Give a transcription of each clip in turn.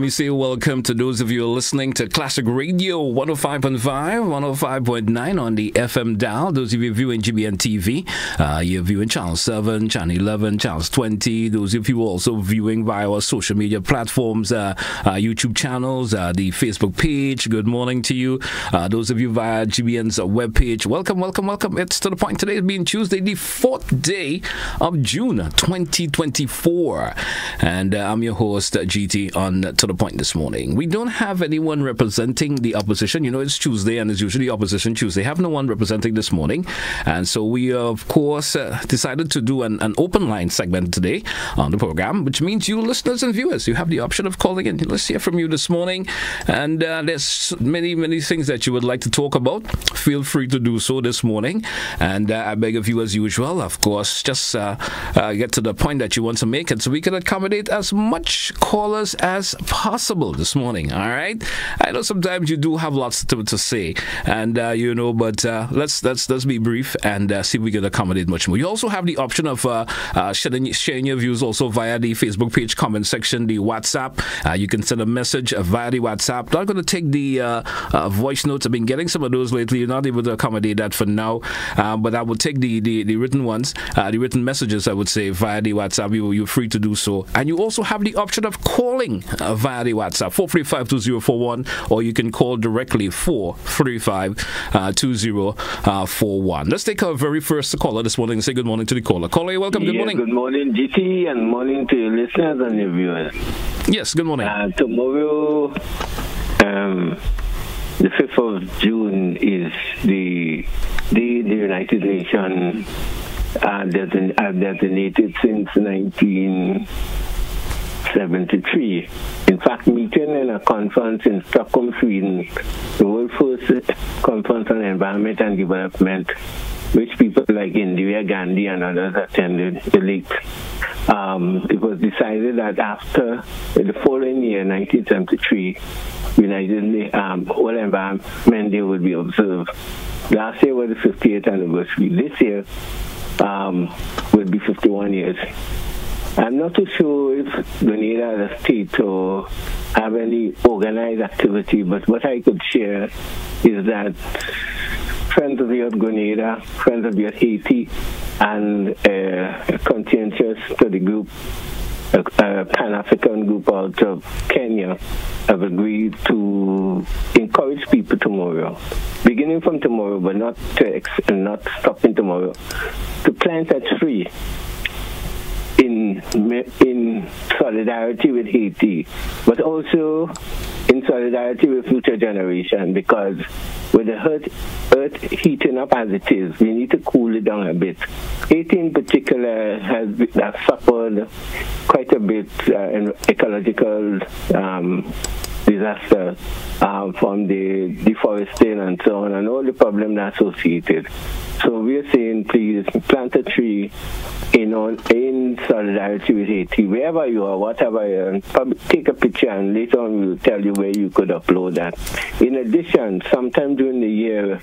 me say welcome to those of you who are listening to Classic Radio 105.5, 105.9 on the FM dial. Those of you viewing GBN TV, you're viewing Channel 7, Channel 11, Channel 20. Those of you also viewing via our social media platforms, YouTube channels, the Facebook page. Good morning to you. Those of you via GBN's webpage, welcome, welcome, welcome. It's To The Point. Today being Tuesday, the 4th day of June 2024. And I'm your host, GT, on To The Point this morning. We don't have anyone representing the opposition. You know, it's Tuesday and it's usually Opposition Tuesday. Have no one representing this morning. And so we, of course, decided to do an open line segment today on the program, which means you listeners and viewers, you have the option of calling in. Let's hear from you this morning. And there's many things that you would like to talk about. Feel free to do so this morning. And I beg of you, as usual, of course, just get to the point that you want to make it so we can accommodate as much callers as possible this morning. All right, I know sometimes you do have lots to say, and you know, but let's be brief and see if we can accommodate much more. You also have the option of sharing your views also via the Facebook page comment section, the WhatsApp. You can send a message via the WhatsApp. Not going to take the voice notes. I've been getting some of those lately. You're not able to accommodate that for now, but I will take the written ones, the written messages, I would say, via the WhatsApp. You're free to do so. And you also have the option of calling via the WhatsApp, 435-2041, or you can call directly 435-2041. Let's take our very first caller this morning and say good morning to the caller. Caller, you're welcome. Good morning. Good morning, GT, and morning to your listeners and your viewers. Yes, good morning. Tomorrow, the 5th of June, is the day the United Nations have designated since 1973. In fact, meeting in a conference in Stockholm, Sweden, the world's first conference on environment and development, which people like Indira Gandhi and others attended, elite. It was decided that after the following year, 1973, World Environment Day would be observed. Last year was the 58th anniversary. This year will be 51 years. I'm not too sure if Grenada as a state or have any organized activity, but what I could share is that Friends of the Earth Grenada, Friends of the Earth Haiti, and a conscientious study group, a Pan-African group out of Kenya, have agreed to encourage people tomorrow, beginning from tomorrow, but not stopping tomorrow, to plant a tree in solidarity with Haiti, but also in solidarity with future generation, because with the earth heating up as it is, we need to cool it down a bit. Haiti in particular has suffered quite a bit in ecological disaster from the deforestation and so on, and all the problems associated. So we are saying, please plant a tree in solidarity with Haiti, wherever you are, whatever you are. Take a picture, and later on we'll tell you where you could upload that. In addition, sometime during the year,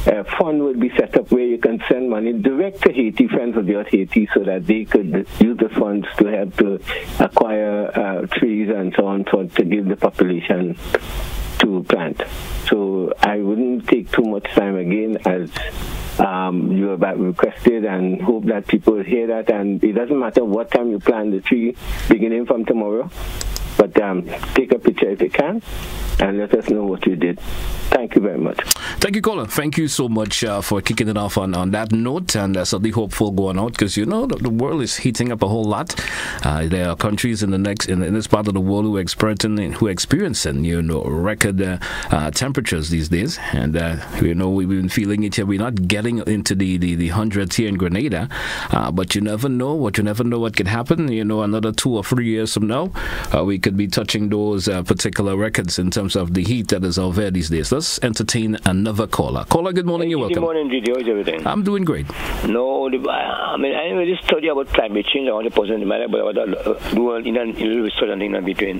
a fund will be set up where you can send money direct to Haiti, Friends of the Earth Haiti, so that they could use the funds to help to acquire trees and so on, to give the population to plant. So I wouldn't take too much time again, as you have requested, and hope that people hear that. And it doesn't matter what time you plant the tree, beginning from tomorrow, but take a picture if you can, and let us know what you did. Thank you very much. Thank you, caller. Thank you so much for kicking it off on that note, and certainly hopeful going out, because you know the world is heating up a whole lot. There are countries in this part of the world who are experiencing record temperatures these days, and you know, we've been feeling it here. We're not getting into the hundreds here in Grenada, but you never know what could happen. You know, another 2 or 3 years from now, we could be touching those particular records in terms of the heat that is out there these days. Let's entertain another caller. Caller, good morning. You're welcome. Good morning, Gigi. How's everything? I'm doing great. No, I really study about climate change. I want to present the matter, but I want to do a little research and things in between.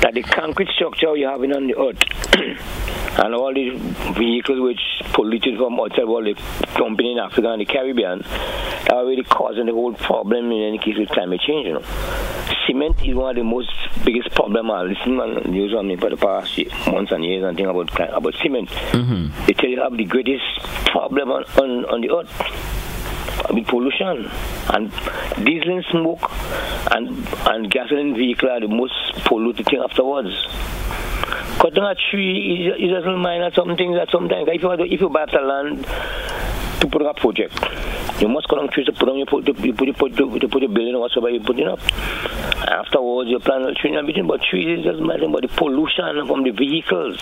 That the concrete structure you have on the earth and all these vehicles which polluted from outside world, dumping in Africa and the Caribbean, are really causing the whole problem in any case with climate change, you know. cement is one of the most biggest problem. I listen to news on me for the past months and years and think about cement. They tell you have the greatest problem on the earth with pollution and diesel and smoke and gasoline vehicle are the most polluted thing afterwards. Cutting a tree is a little minor something that sometimes if you buy the land to put up a project, you must cut down trees to put on to put a building or whatsoever you're putting up. Afterwards, you plant a tree and everything, but trees is just matter about the pollution from the vehicles.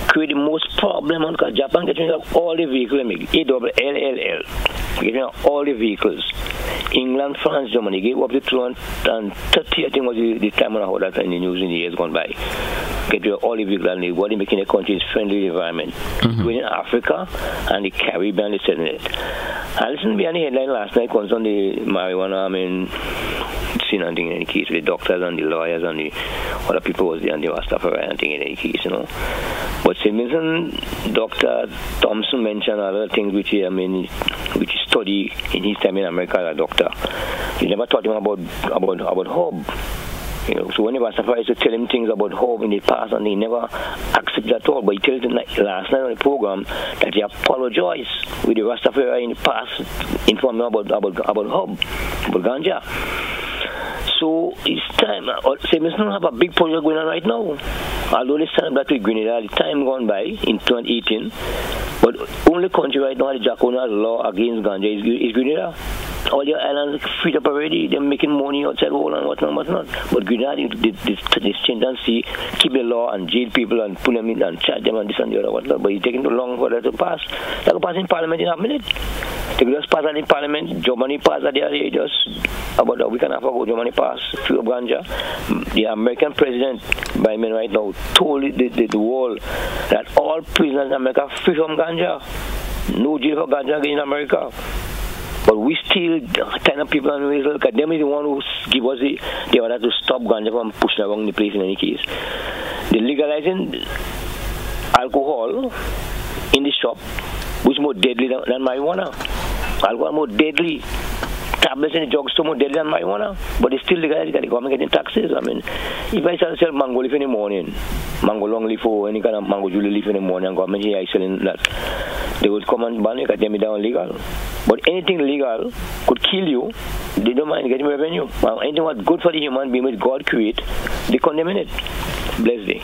Create the most problem on because Japan getting up all the vehicles make ALLL, getting up all the vehicles. England, France, Germany gave up the 230, I think was the time when I heard that in the news in the years gone by. Get rid of all the vehicles and what they making a country's friendly environment. Within Africa and the Caribbean, they said it. I listened behind the headline last night concerning the marijuana. I mean, seen anything in any case with the doctors and the lawyers and the other people was there and they were stuff around anything in any case, you know. But Simonson, Dr. Thompson mentioned other things which he studied in his time in America as a doctor. He never taught him about herb. You know, so when he was surprised to tell him things about herb in the past and he never accepted at all. But he told him last night on the program that he apologized with the Rastafari in the past, informing him about herb, about ganja. So it's time. Simonson have a big project going on right now. Although they signed back to Grenada, the time gone by in 2018, but only country right now the Jacona has law against ganja is Grenada. All your islands freed up already. They're making money outside all and whatnot. But Grenada, they change and see, keep the law and jail people and put them in and charge them and this and the other whatnot. But it's taking too long for that to pass. That will pass in Parliament in a minute. They could just pass that in Parliament. Germany passed that there just about a week and a half ago. Germany passed free of ganja. The American president, by me right now, told the world that all prisoners in America free from ganja. No jail for ganja again in America. But we still kind of people and we look at them is the one who give us the order to stop ganja from pushing around the place in any case. They legalizing alcohol in the shop, which is more deadly than marijuana. Alcohol more deadly. Tablets in the drugstore more deadly than marijuana. But they still legalize it. The government getting taxes. I mean, if I start to sell mango leaf in the morning, mango long leaf or any kind of mango julep leaf in the morning, and government here is selling that, they would come and ban it because they made down legal. But anything legal could kill you. They don't mind getting revenue. Anything what's good for the human being which God create, they condemn it. Blessed day.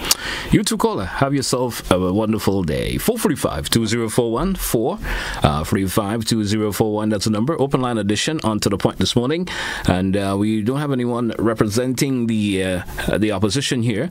You too, caller. Have yourself a wonderful day. 435-2041, 435-2041. That's the number. Open line edition on To The Point this morning. And we don't have anyone representing the opposition here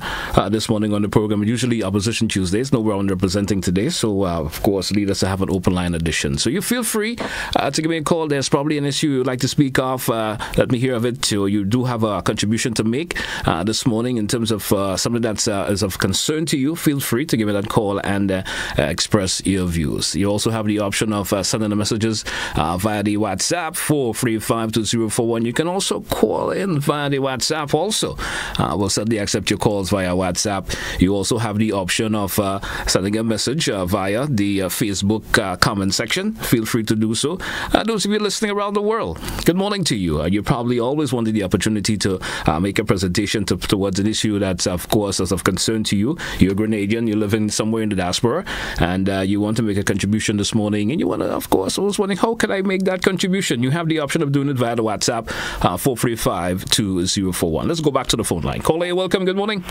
this morning on the program. Usually opposition Tuesdays. No one representing today. So, of course, lead us to have an open line edition. So you feel free to give me a call. There's probably an issue you'd like to speak of. Let me hear of it too. You do have a contribution to make this morning in terms of something that is of concern to you. Feel free to give me that call and express your views. You also have the option of sending the messages via the WhatsApp 435-2041. You can also call in via the WhatsApp also. We'll certainly accept your calls via WhatsApp. You also have the option of sending a message via the Facebook comment section. Feel free to do so. Those of you listening around the world, good morning to you. You probably always wanted the opportunity to make a presentation towards an issue that's, of course, of concern to you. You're a Grenadian, you're living somewhere in the diaspora, and you want to make a contribution this morning, and you want to, of course, I was wondering, how can I make that contribution? You have the option of doing it via the WhatsApp 435-2041. Let's go back to the phone line. Caller, you're welcome. Good morning.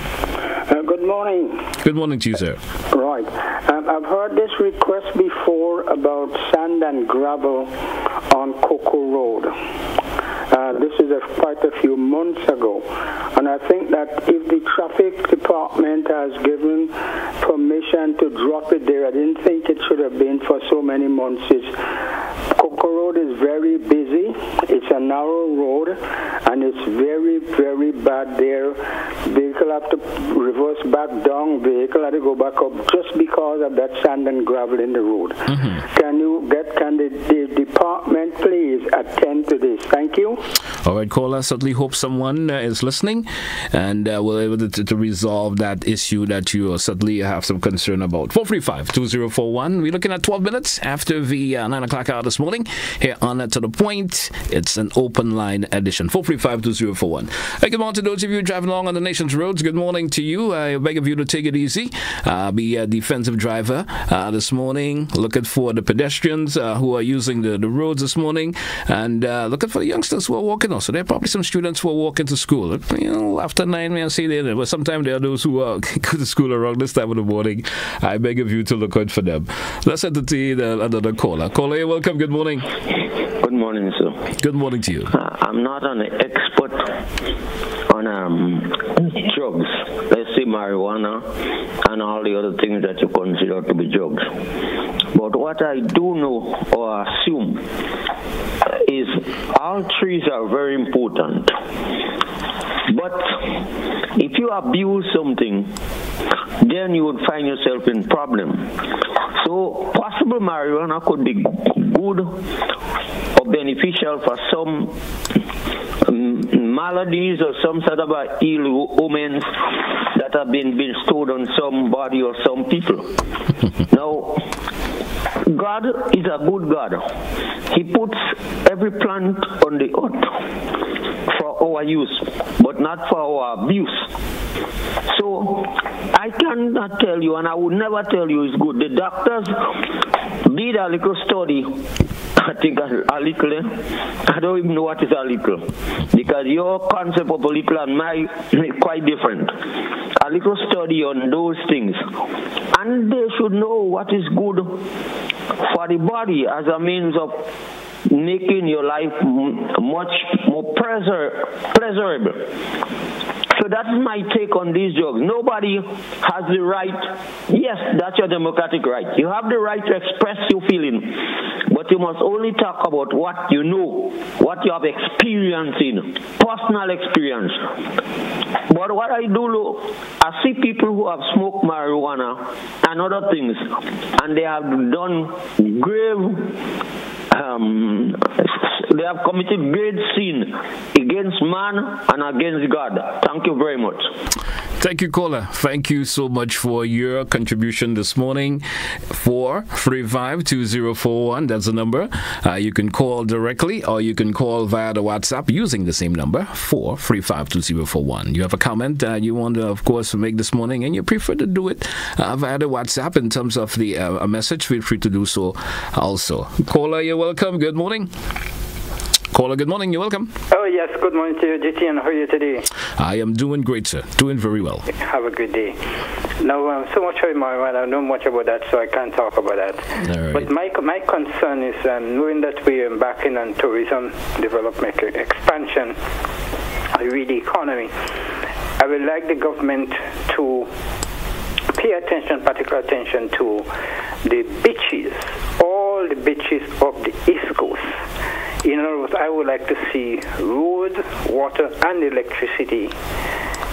Good morning. Good morning to you, sir. Right. I've heard this request before about sand and gravel on Cocoa Road. This is quite a few months ago. And I think that if the traffic department has given permission to drop it there, I didn't think it should have been for so many months. Cocoa Road is very busy. It's a narrow road, and it's very, very bad there. Vehicle have to reverse back down. Vehicle have to go back up just because of that sand and gravel in the road. Can the department please attend to this? Thank you. All right, caller. Certainly hope someone is listening and will be able to resolve that issue that you certainly have some concern about. 435-2041. We're looking at 12 minutes after the 9 o'clock hour this morning. here on To The Point. It's an open line edition. 435-2041. Hey, good morning to those of you driving along on the nation's roads. Good morning to you. I beg of you to take it easy. Be a defensive driver this morning. Looking for the pedestrians who are using the roads this morning, and looking for the youngsters who are walking also. There are probably some students who are walking to school. After 9, I see there, but sometimes there are those who go to school around this time of the morning. I beg of you to look out for them. Let's entertain another caller. Caller, you're welcome. Good morning. Good morning, sir. Good morning to you. I'm not an expert on drugs. Let's say marijuana and all the other things that you consider to be drugs. But what I do know or assume is all trees are very important. But if you abuse something, then you would find yourself in problem. So possible marijuana could be good or beneficial for some maladies or some sort of ill omens that have been bestowed on somebody or some people. Now, God is a good God. He puts every plant on the earth for our use, but not for our abuse. So I cannot tell you, and I would never tell you it's good. The doctors did a little study. I think a little. I don't even know what is a little, because your concept of a little and mine is quite different. A little study on those things, and they should know what is good for the body as a means of making your life much more pleasurable. So that's my take on these drugs. Nobody has the right. Yes, that's your democratic right. You have the right to express your feeling, but you must only talk about what you know, what you have experienced in, personal experience. But what I do know, I see people who have smoked marijuana and other things, and they have done grave they have committed great sin against man and against God. Thank you very much. Thank you, caller. Thank you so much for your contribution this morning. 435-2041. That's the number. You can call directly, or you can call via the WhatsApp using the same number, 435-2041. You have a comment you want to, of course, make this morning, and you prefer to do it via the WhatsApp in terms of the a message. Feel free to do so also. Caller, you're welcome. Good morning. Caller, good morning. You're welcome. Oh, yes. Good morning to you, GT, and how are you today? I am doing great, sir. Doing very well. Have a good day. Now, so much of marijuana, I don't know much about that, so I can't talk about that. All right. But my concern is knowing that we are embarking on tourism development expansion, the economy. I would like the government to pay attention, particular attention to the beaches, all the beaches of the East Coast. In other words, I would like to see road, water, and electricity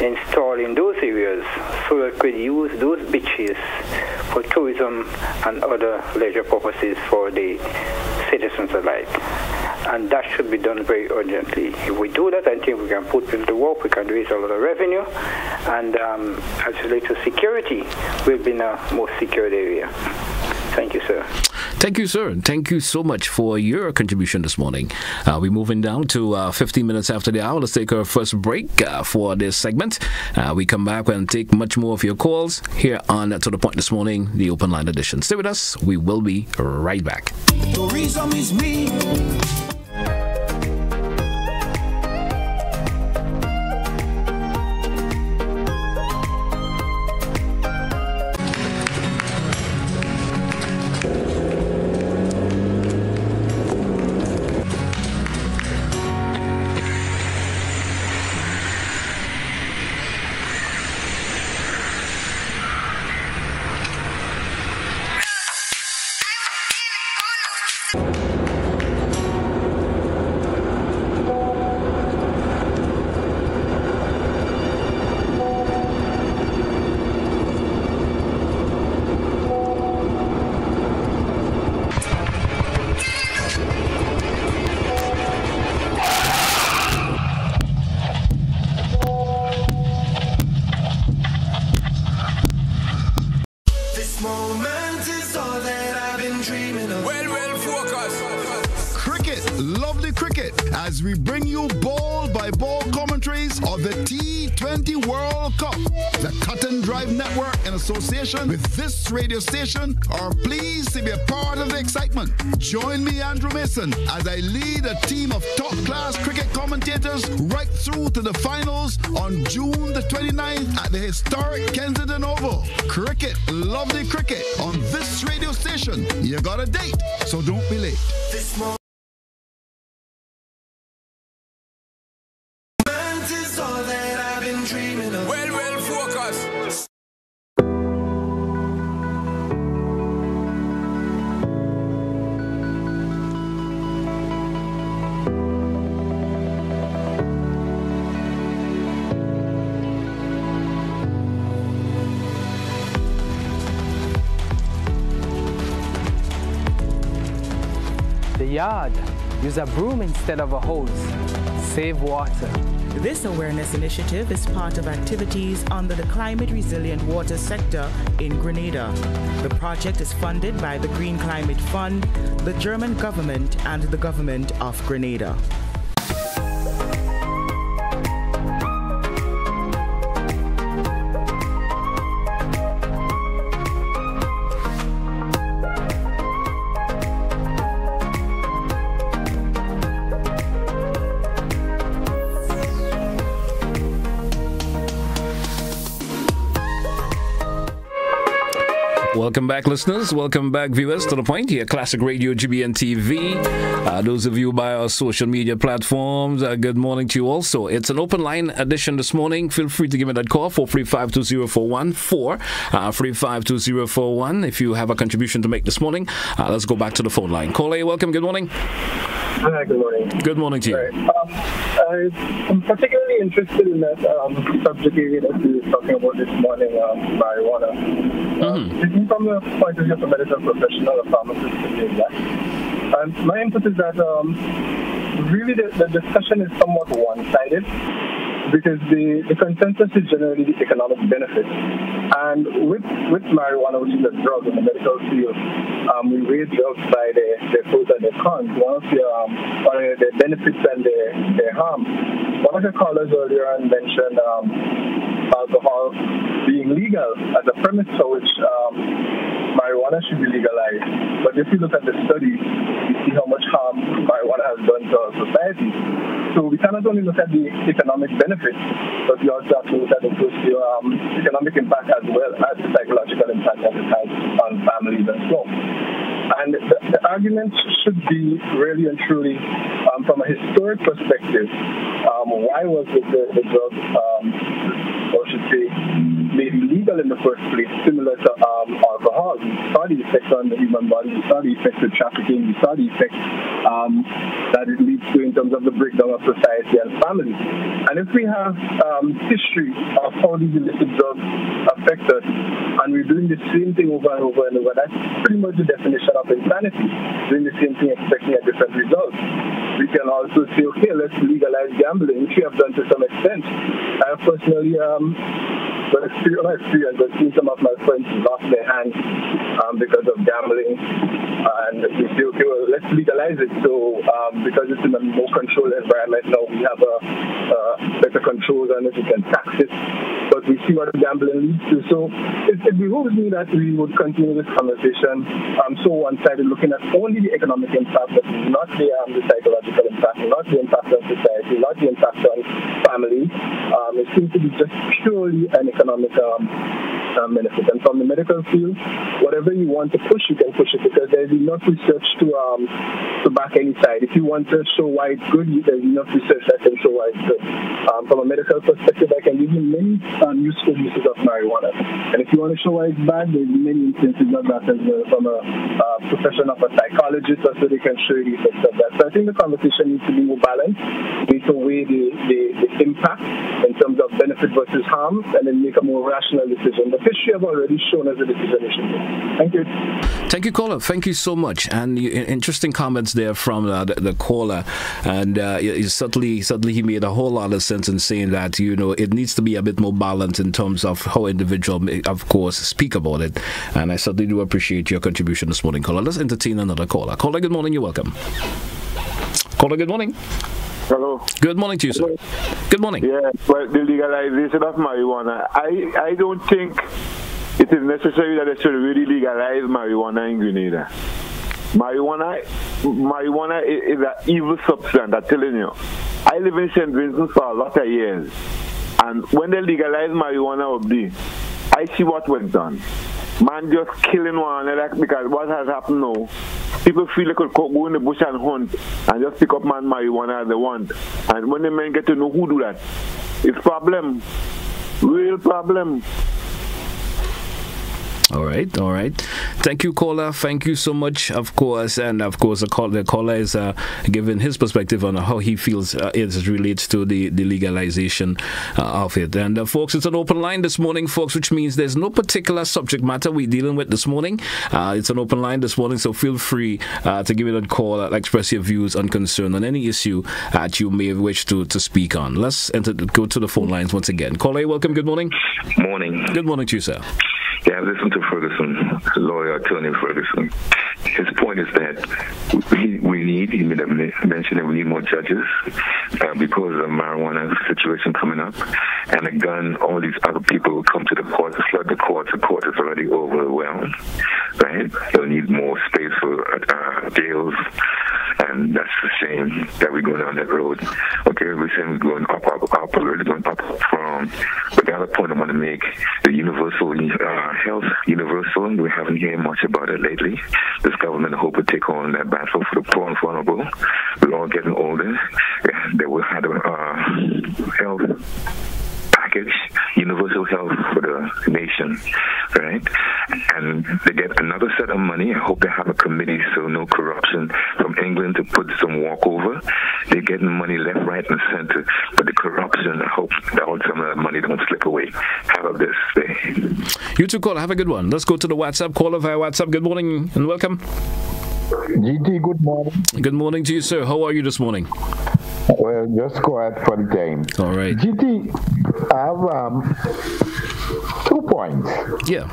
installed in those areas so that we could use those beaches for tourism and other leisure purposes for the citizens alike. And that should be done very urgently. If we do that, I think we can put people to work, we can raise a lot of revenue, and as related to security, we'll be in a more secured area. Thank you, sir. Thank you, sir. Thank you so much for your contribution this morning. We're moving down to 15 minutes after the hour. Let's take our first break for this segment. We come back and take much more of your calls here on To The Point this morning, the open line edition. Stay with us. We will be right back. Tourism is me. lovely cricket as we bring you ball-by-ball commentaries of the T20 World Cup. The Cut and Drive Network, in association with this radio station, are pleased to be a part of the excitement. Join me, Andrew Mason, as I lead a team of top-class cricket commentators right through to the finals on June the 29th at the historic Kensington Oval. Cricket, lovely cricket, on this radio station. You got a date, so don't be late. This moment is all that I've been dreaming of. Well, focus. Yard. Use a broom instead of a hose. Save water. This awareness initiative is part of activities under the Climate Resilient Water sector in Grenada. The project is funded by the Green Climate Fund, the German government, and the government of Grenada. Welcome back, listeners. Welcome back, viewers, to The Point here, Classic Radio, GBN TV. Those of you by our social media platforms, good morning to you also. It's an open line edition this morning. Feel free to give me that call, 435-2041, 435-2041. If you have a contribution to make this morning, let's go back to the phone line. Caller, welcome. Good morning. Hi, good morning. Good morning to you. Right. I'm particularly interested in that subject area that we were talking about this morning, marijuana. Speaking from the point of view of a medical professional, a pharmacist, doing that. And my input is that really the discussion is somewhat one-sided, because the consensus is generally the economic benefit. And with marijuana, which is a drug in the medical field, we weigh drugs by their pros and their cons. One of their benefits and their harm. One of the callers earlier on mentioned alcohol being legal as a premise for which marijuana should be legalized. But if you look at the studies, you see how much harm marijuana has done to our society. So we cannot only look at the economic benefits, but we also have to look at the economic impact as well as the psychological impact that it has on families and so on. And the argument should be really and truly, from a historic perspective, why was the drug, or should say, made illegal in the first place, similar to alcohol? We saw the effects on the human body, we saw the effects of trafficking, we saw the effects that it leads to in terms of the breakdown of society and family. And if we have history of how these illicit drugs affect us, and we're doing the same thing over and over and over, that's pretty much the definition of insanity, doing the same thing expecting a different result. We can also say, okay, let's legalize gambling, which we have done to some extent. I have personally but seen some of my friends lost their hands because of gambling, and we say, okay, well, let's legalize it. So because it's in a more controlled environment now, we have better controls on it, we can tax it, but we see what gambling leads to. So it behooves me that we would continue this conversation so one-sided, looking at only the economic impact, but not the psychological impact, not the impact on society, not the impact on family. It seems to be just purely an economic benefit. And from the medical field, whatever you want to push, you can push it, because there's enough research to back any side. If you want to show why it's good, there's enough research that can show why it's good. From a medical perspective, I can give you many useful uses of marijuana. And if you want to show why it's bad, there's many instances of that as well, from a profession of a psychologist, so they can show you the effects of that. So I think the conversation needs to be more balanced. We need to weigh the impact in terms of benefit versus harm, and then make a more rational decision. The history have already shown us the decision it should be. Thank you. Thank you, caller. Thank you so much. And interesting comments there from the caller. And certainly he made a whole lot of sense in saying that, it needs to be a bit more balanced in terms of how individuals, of course, speak about it. And I certainly do appreciate your contribution this morning, caller. Let's entertain another caller. Caller, good morning. You're welcome. Caller, good morning. Hello. Good morning to you, sir. Good morning. Yeah, well, the legalization of marijuana, I don't think it is necessary that they should really legalize marijuana in Grenada. Marijuana is an evil substance, I'm telling you. I live in St. Vincent for a lot of years, and when they legalize marijuana up there, I see what went on. Man just killing one another because what has happened now, people feel they could go in the bush and hunt and just pick up man marijuana as they want. And when the men get to know who do that, it's problem. Real problem. All right. Thank you, caller. Thank you so much, of course. And of course, the caller is giving his perspective on how he feels it relates to the legalization of it. And folks, it's an open line this morning, folks, which means there's no particular subject matter we're dealing with this morning. It's an open line this morning, so feel free to give it a call, express your views and concern on any issue that you may wish to speak on. Let's go to the phone lines once again. Caller, welcome. Good morning. Morning. Good morning to you, sir. Yeah, listen to Ferguson, lawyer, attorney Ferguson. His point is that we need, he mentioned that we need more judges because of the marijuana situation coming up. And a gun, all these other people will come to the court, flood the court. The court is already overwhelmed, right? They'll need more space for jails. And that's the shame that we're going down that road. Okay, we're saying we're going up, really going up from. But the other point I want to make, the universal health, universal, we haven't heard much about it lately. This government, I hope, will take on that battle for the poor and vulnerable. We're all getting older. Yeah, they will have a health package, universal health for the nation, right? And they get another set of money. I hope they have a committee so no corruption from England to put some walkover. They're getting money left, right, and center. But the corruption, I hope that all some of that money don't slip away. Have a blessed day. You too, caller. Have a good one. Let's go to the WhatsApp. Caller via WhatsApp. Good morning and welcome. GT, good morning. Good morning to you, sir. How are you this morning? Well, just quiet for the time. All right. GT, I have 2 points. Yeah.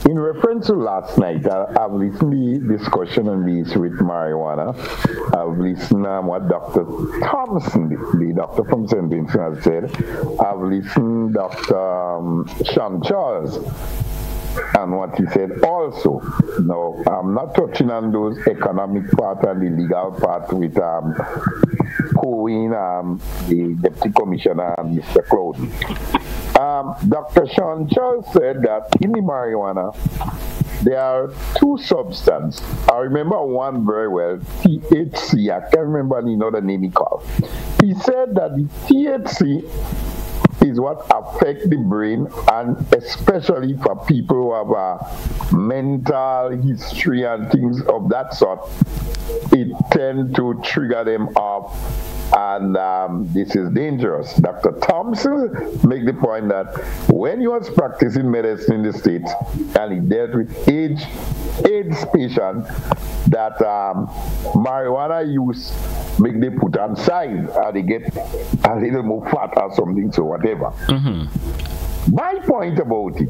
In reference to last night, I've listened to the discussion on this with marijuana. I've listened to what Dr. Thompson, the doctor from St. Vincent, has said. I've listened to Dr. Sean Charles and what he said also. Now, I'm not touching on those economic part and the legal part with Cohen, the Deputy Commissioner, and Mr. Cloud. Dr. Sean Charles said that in the marijuana, there are 2 substances. I remember one very well, THC. I can't remember another name he called. He said that the THC is what affects the brain, and especially for people who have a mental history and things of that sort, it tends to trigger them off, and this is dangerous. Dr. Thompson make the point that when he was practicing medicine in the States and he dealt with AIDS patients, that marijuana use make them put on size and they get a little more fat or something, so whatever. Mm-hmm. My point about it,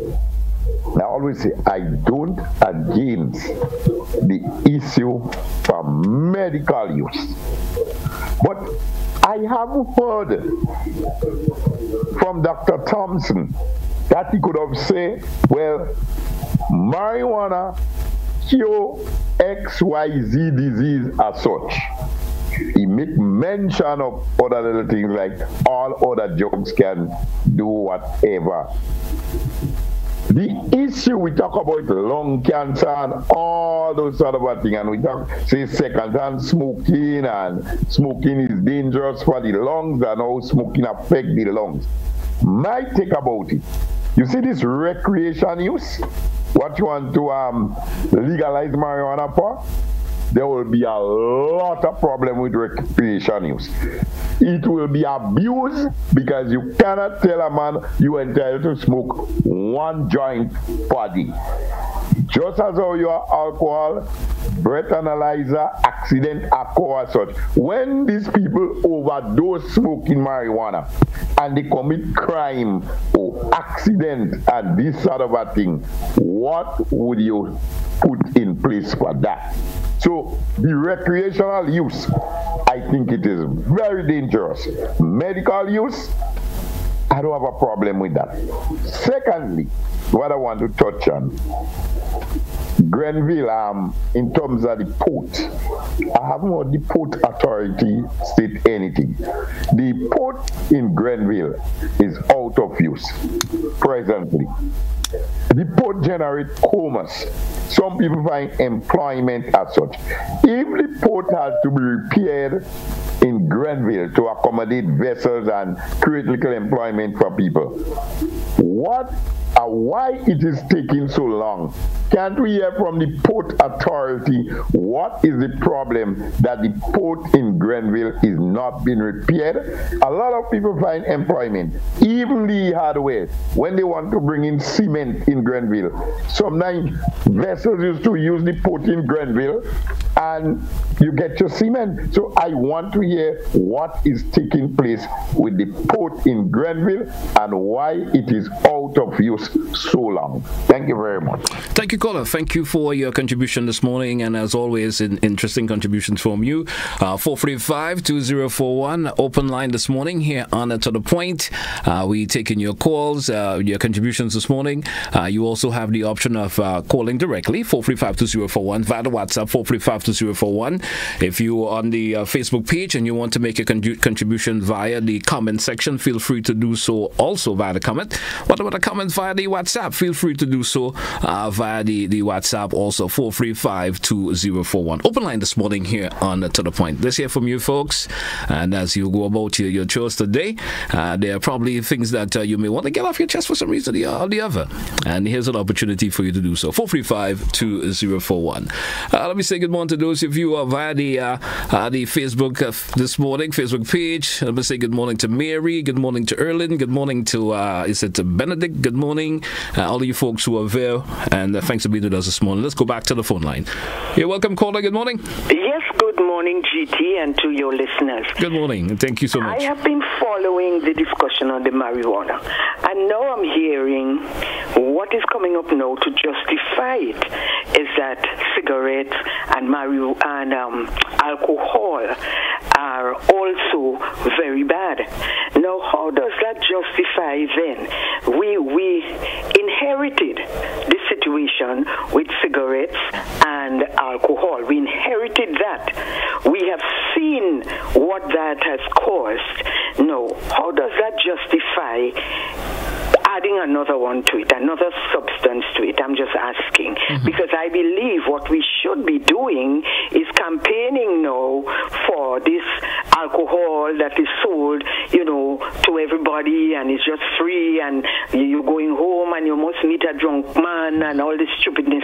I always say I don't against the issue for medical use, but I have heard from Dr. Thompson that he could have said, well, marijuana cure XYZ disease as such. He make mention of other little things like all other drugs can do whatever. The issue we talk about lung cancer and all those sort of things, and we talk, say, second-hand smoking, and smoking is dangerous for the lungs, and how smoking affects the lungs. My take about it, you see this recreation use, what you want to legalize marijuana for? There will be a lot of problem with recreation use. It will be abused because you cannot tell a man you are entitled to smoke 1 joint per day. Just as how your alcohol, breath analyzer, accident occur as such. When these people overdose smoking marijuana and they commit crime or accident and this sort of a thing, what would you put in place for that? So the recreational use, I think it is very dangerous. Medical use, I don't have a problem with that. Secondly, what I want to touch on, Grenville, in terms of the port, I haven't heard the port authority state anything. The port in Grenville is out of use presently. The port generates commerce. Some people find employment as such. If the port has to be repaired in Grenville to accommodate vessels and create little employment for people, why it is taking so long? Can't we hear from the port authority what is the problem that the port in Grenville is not being repaired? A lot of people find employment, even the hardware, when they want to bring in cement in Grenville. Sometimes vessels used to use the port in Grenville and you get your cement. So I want to hear what is taking place with the port in Grenville and why it is out of use so long. Thank you very much. Thank you, caller. Thank you for your contribution this morning, and as always, interesting contributions from you. 435-2041, open line this morning here on To The Point. We taking your calls, your contributions this morning. You also have the option of calling directly, 435-2041, via the WhatsApp, 435-2041. If you are on the Facebook page and you want to make a contribution via the comment section, feel free to do so also via the comment. What about a comment via the WhatsApp? Feel free to do so via the WhatsApp also, 435-2041. Open line this morning here on To The Point. Let's hear from you folks. And as you go about your chores today, there are probably things that you may want to get off your chest for some reason or the other. And here's an opportunity for you to do so. 435-2041. Let me say good morning to those of you who are via the Facebook this morning, Facebook page. Let me say good morning to Mary, good morning to Erlin, good morning to is it Benedict, good morning, all of you folks who are there, and thanks for being with us this morning. Let's go back to the phone line. You're welcome, caller. Good morning. Yes, good morning, GT, and to your listeners. Good morning. Thank you so much. I have been following the discussion on the marijuana, and now I'm hearing what is coming up now to justify it is that cigarettes and alcohol are also very bad. Now, how does that justify then? We inherited the situation with cigarettes and alcohol. We inherited that. We have seen what that has caused. Now, how does that justify adding another one to it, another substance to it? I'm just asking. Because I believe what we should be doing is campaigning now for this alcohol that is sold, to everybody, and it's just free, and you're going home and you must meet a drunk man and all this stupidness.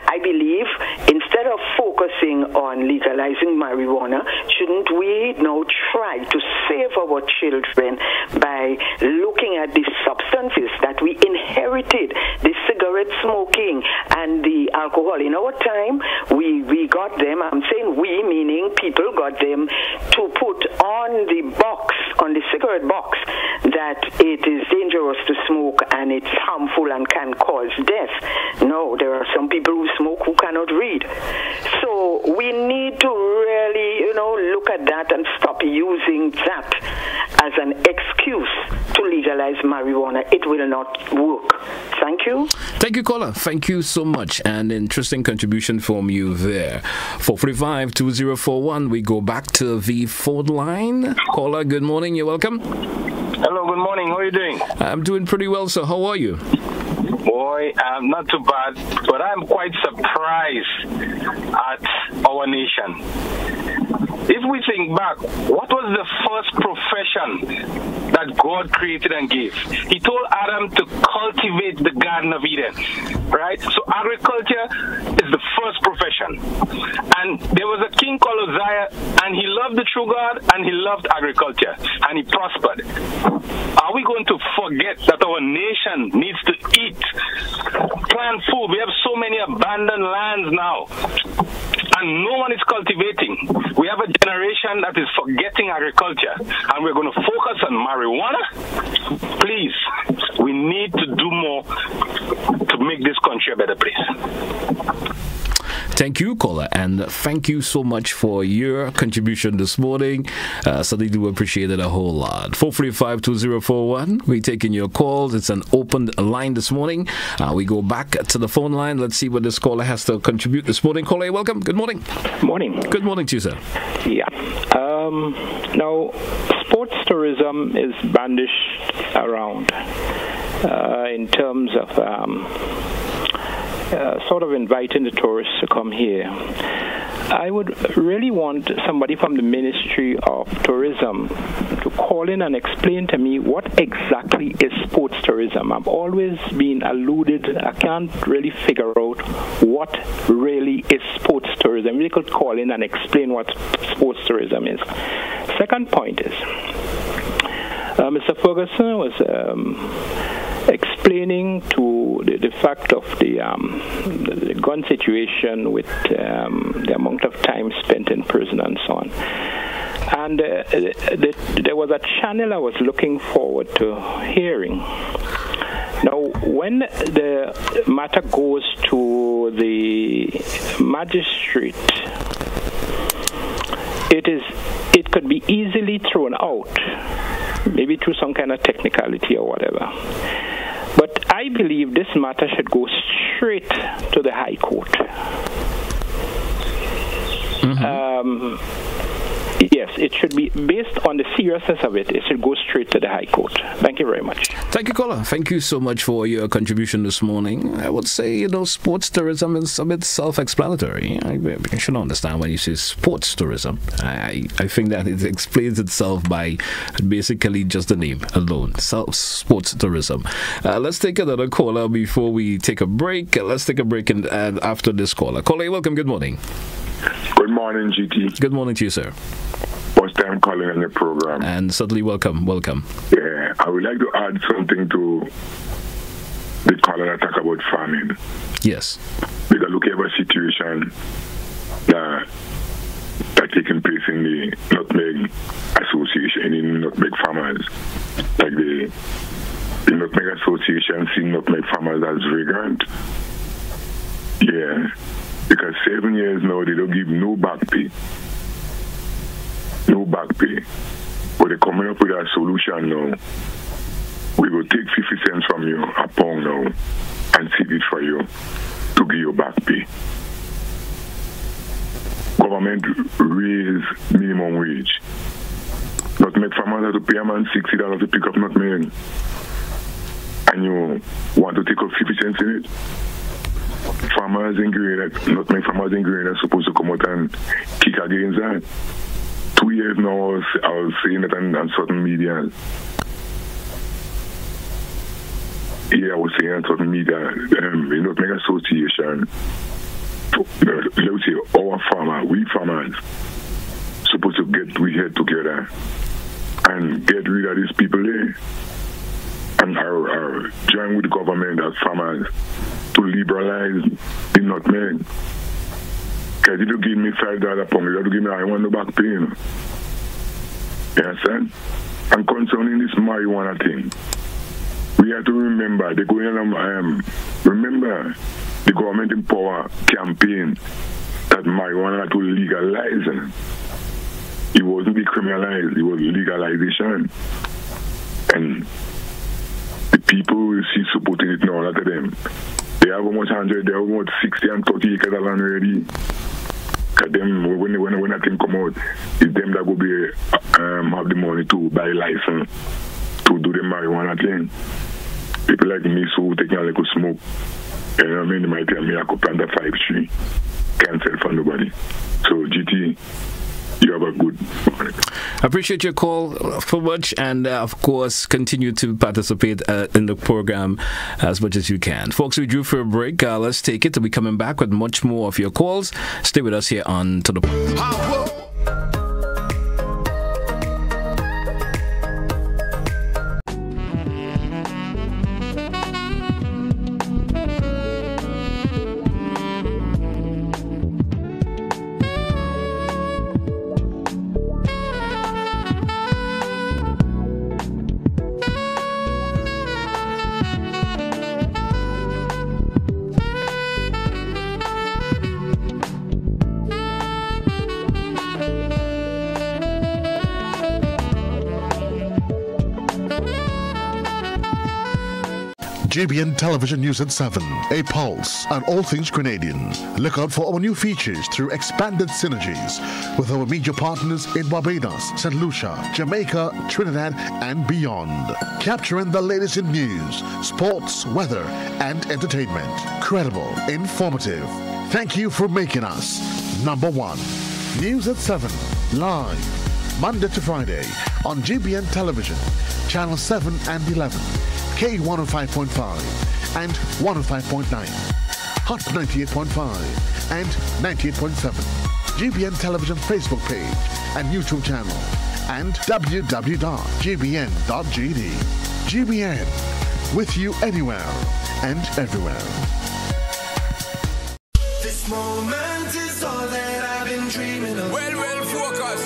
I believe instead of focusing on legalizing marijuana, shouldn't we now try to save our children by looking at the substances that we inherited, the cigarette smoking and the alcohol? In our time, we got them, I'm saying we, meaning people got them to put on the box, on the cigarette box, that it is dangerous to smoke and it's harmful and can cause death. No, there are some people who smoke who cannot read. So we need to really, look at that and stop using that as an excuse to legalize marijuana. It will not work. Thank you. Thank you, caller. Thank you so much. An interesting contribution from you there. 435-2041. We go back to the phone line. Caller, good morning. You're welcome. Hello, good morning. How are you doing? I'm doing pretty well, sir. How are you? Boy, not too bad, but I'm quite surprised at our nation. If we think back, what was the first profession that God created and gave? He told Adam to cultivate the Garden of Eden, right? So agriculture is the first profession. And there was a king called Uzziah, and he loved the true God, and he loved agriculture, and he prospered. Are we going to forget that our nation needs to eat, plant food? We have so many abandoned lands now, and no one is cultivating. We have a generation that is forgetting agriculture, and we're going to focus on marijuana. Please, we need to do more to make this country a better place. Thank you, caller, and thank you so much for your contribution this morning. Certainly do appreciate it a whole lot. 435-2041. We're taking your calls. It's an open line this morning. We go back to the phone line. Let's see what this caller has to contribute this morning. Caller, welcome. Good morning. Morning. Good morning to you, sir. Yeah. Now, sports tourism is bandished around in terms of sort of inviting the tourists to come here. I would really want somebody from the Ministry of Tourism to call in and explain to me what exactly is sports tourism. I've always been alluded, I can't really figure out what really is sports tourism. You could call in and explain what sports tourism is. Second point is, Mr. Ferguson was explaining to the fact of the gun situation with the amount of time spent in prison and so on. And there was a channel I was looking forward to hearing. Now, when the matter goes to the magistrate, it could be easily thrown out, maybe through some kind of technicality or whatever. But I believe this matter should go straight to the High Court. Yes, it should be based on the seriousness of it. It should go straight to the High Court. Thank you very much. Thank you, caller. Thank you so much for your contribution this morning. I would say, sports tourism is a bit self-explanatory. I should understand when you say sports tourism. I think that it explains itself by basically just the name alone. Sports tourism. Let's take another caller before we take a break. Let's take a break and after this caller. Caller, welcome. Good morning. Good morning, GT. Good morning to you, sir. First time calling on the program. And certainly welcome. Yeah, I would like to add something to the caller that talk about farming. Yes. Because look at a situation that taking place in the Nutmeg Association, in Nutmeg Farmers. Like the Nutmeg Association seeing Nutmeg Farmers as vagrant. Yeah. Because 7 years now, they don't give no back pay. No back pay. But they're coming up with a solution now. We will take 50 cents from you, a pound now, and seek it for you to give you back pay. Government raise minimum wage. Nutmeg farmers have to pay a man $60 to pick up nutmeg. And you want to take up 50 cents in it? Farmers in Grenada, nutmeg farmers in Grenada are supposed to come out and kick against that. 2 years now, I was seeing it on certain media. Yeah, I was saying on certain media, the Nutmeg Association, let's say our farmer, we farmers, supposed to get we head together and get rid of these people there. And our join with the government as farmers to liberalize the nutmeg. Because you don't give me $5 a pound, you have to give me, I want no back pay. You understand? And concerning this marijuana thing, we have to remember, the government in power campaign that marijuana to legalize. It wasn't decriminalized, it was legalization. And the people will see supporting it now, look at them. They have almost 100, they have almost 60 and 30 acres of land already. Because them, when that thing come out, it's them that will be have the money to buy license to do the marijuana thing. People like me, so taking a little smoke. You know what I mean? They might tell me I could plant a 5 tree. Can't sell for nobody. So, GT, you have a good morning. I appreciate your call so much, and of course continue to participate in the program as much as you can. Folks, we drew for a break. Let's take it. We'll be coming back with much more of your calls. Stay with us here on To The GBN Television News at 7, a pulse on all things Grenadian. Look out for our new features through expanded synergies with our media partners in Barbados, St. Lucia, Jamaica, Trinidad, and beyond. Capturing the latest in news, sports, weather, and entertainment. Credible, informative. Thank you for making us number one. News at 7, live, Monday to Friday on GBN Television, Channel 7 and 11. K105.5 and 105.9, Hot 98.5 and 98.7, GBN Television Facebook page and YouTube channel, and www.gbn.gd. GBN, with you anywhere and everywhere. This moment is all that I've been dreaming of. Well, focus.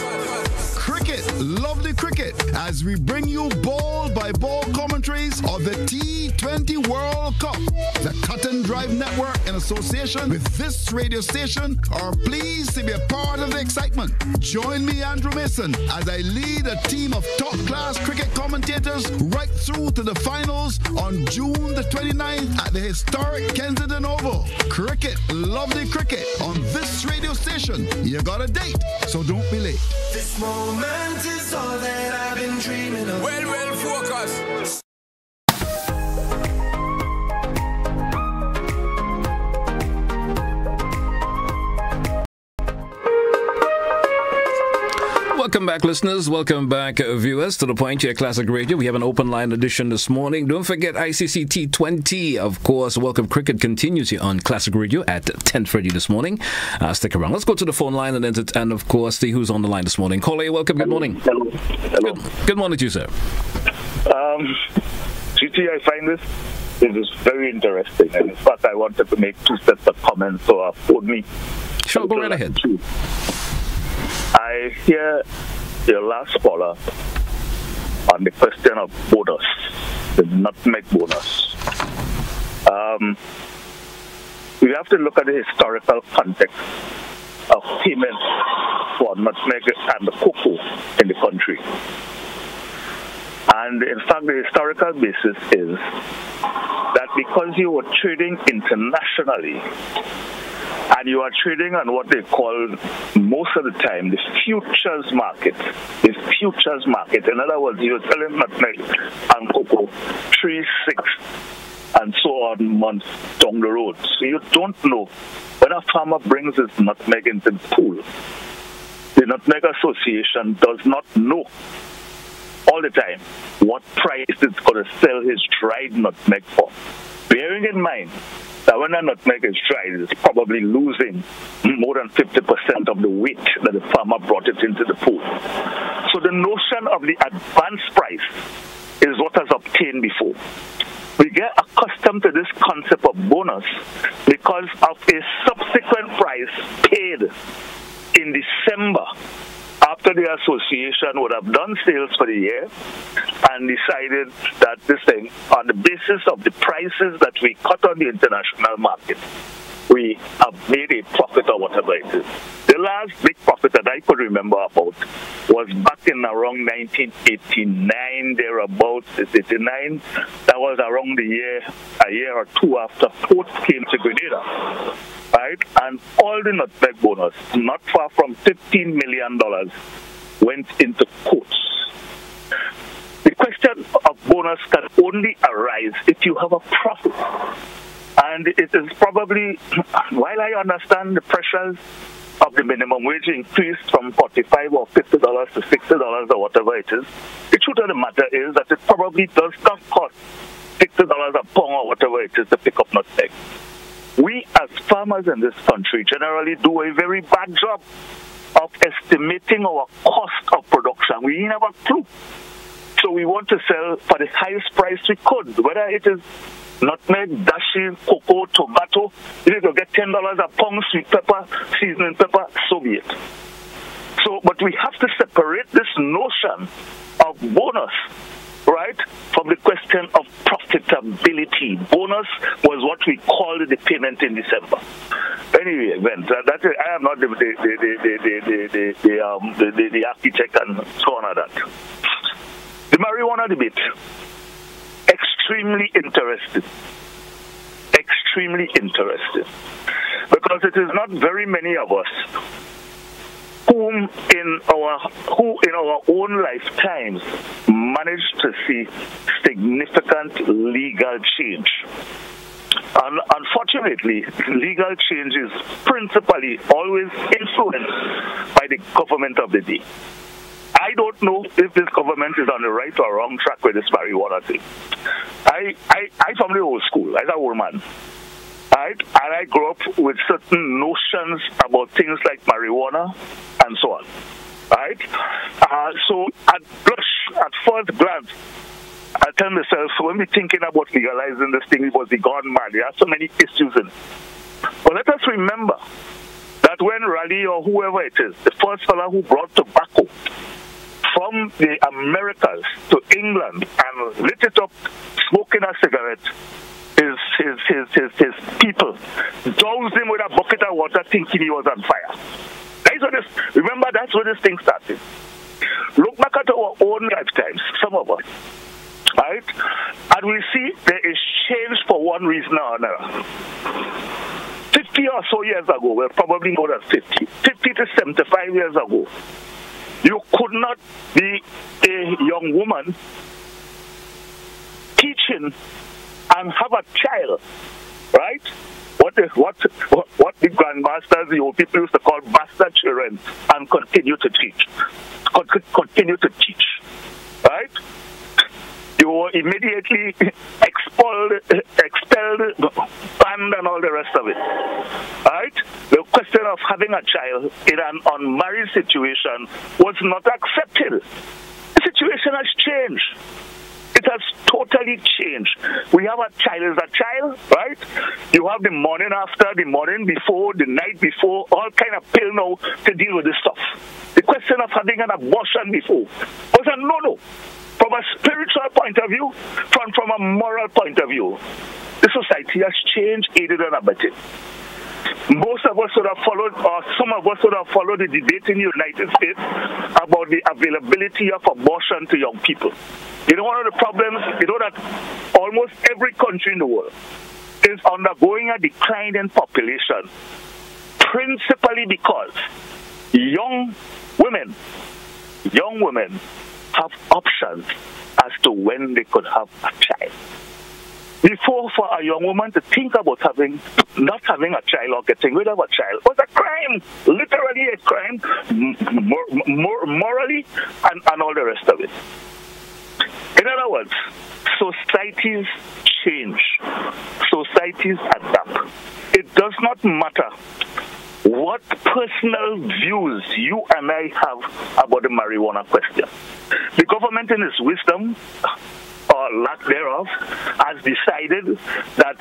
Cricket, lovely cricket, as we bring you ball-by-ball commentaries of the T20 World Cup. The Cut and Drive Network, in association with this radio station, are pleased to be a part of the excitement. Join me, Andrew Mason, as I lead a team of top-class cricket commentators right through to the finals on June the 29th at the historic Kensington Oval. Cricket, lovely cricket, on this radio station. You got a date, so don't be late. This moment is all that I've been dreaming of. Well, focus. Welcome back, listeners. Welcome back, viewers, to the Point here, Classic Radio. We have an open line edition this morning. Don't forget ICC T20. Of course, Welcome Cricket continues here on Classic Radio at 10:30 this morning. Stick around. Let's go to the phone line and of course, see who's on the line this morning. Caller, welcome. Good morning. Hello. Good morning to you, sir. GT, I find this is very interesting. And in fact, I wanted to make two sets of comments, so phone me. Sure, go right ahead. I hear your last caller on the question of bonus, the nutmeg bonus. We have to look at the historical context of payment for nutmeg and the cocoa in the country. And in fact, the historical basis is that because you were trading internationally, and you are trading on what they call, most of the time, the futures market. The futures market. In other words, you're selling nutmeg and cocoa 3, 6, and so on months down the road. So you don't know when a farmer brings his nutmeg into the pool. The Nutmeg Association does not know all the time what price it's going to sell his dried nutmeg for. Bearing in mind that when a nutmeg is dried, it's probably losing more than 50% of the weight that the farmer brought it into the pool. So the notion of the advance price is what has obtained before. We get accustomed to this concept of bonus because of a subsequent price paid in December, after the association would have done sales for the year and decided that this thing, on the basis of the prices that we cut on the international market, we have made a profit or whatever it is. The last big profit that I could remember about was back in around 1989, thereabouts, 89. That was around a year or two after ports came to Grenada. Right? And all the nutmeg bonus, not far from $15 million, went into quotes. The question of bonus can only arise if you have a profit. And it is probably, while I understand the pressures of the minimum wage increased from $45 or $50 to $60 or whatever it is, the truth of the matter is that it probably does not cost $60 a pound or whatever it is to pick up nutmeg. We as farmers in this country generally do a very bad job of estimating our cost of production. We never clue. So we want to sell for the highest price we could, whether it is nutmeg, dashi, cocoa, tomato. You need to get $10 a pound, sweet pepper, seasoning pepper, so be it. So, but we have to separate this notion of bonus, right, from the question of profitability. Bonus was what we called the payment in December. Anyway, Glen, I am not the architect and so on and that. The marijuana debate, extremely interested. Extremely interested. Because it is not very many of us who in our own lifetimes managed to see significant legal change. And unfortunately, legal change is principally always influenced by the government of the day. I don't know if this government is on the right or wrong track with this marijuana thing. I from the old school, I'm an old man. Right? And I grew up with certain notions about things like marijuana and so on. Right? So at first glance, I tell myself, when we're thinking about legalizing this thing, it was the gone mad. There are so many issues in it. But let us remember that when Raleigh or whoever it is, the first fellow who brought tobacco from the Americas to England and lit it up, smoking a cigarette, his people doused him with a bucket of water thinking he was on fire. Remember, that's where this thing started. Look back at our own lifetimes, some of us, right? And we see there is change for one reason or another. 50 or so years ago, well, probably more than 50 to 75 years ago, you could not be a young woman teaching and have a child, right? What the grandmasters, the old people used to call bastard children, and continue to teach. Continue to teach, right? You were immediately expelled, banned, and all the rest of it, right? The question of having a child in an unmarried situation was not accepted. The situation has changed. It has totally changed. We have a child as a child, right? You have the morning after, the morning before, the night before, all kind of pill now to deal with this stuff. The question of having an abortion before was a no-no. From a spiritual point of view, from a moral point of view, the society has changed, aided and abetted. Most of us would have followed, or some of us would have followed the debate in the United States about the availability of abortion to young people. You know, one of the problems, you know that almost every country in the world is undergoing a decline in population, principally because young women have options as to when they could have a child. Before, for a young woman to think about not having a child or getting rid of a child was a crime, literally a crime, morally, and all the rest of it. In other words, societies change, societies adapt. It does not matter what personal views you and I have about the marijuana question. The government, in its wisdom, or lack thereof, has decided that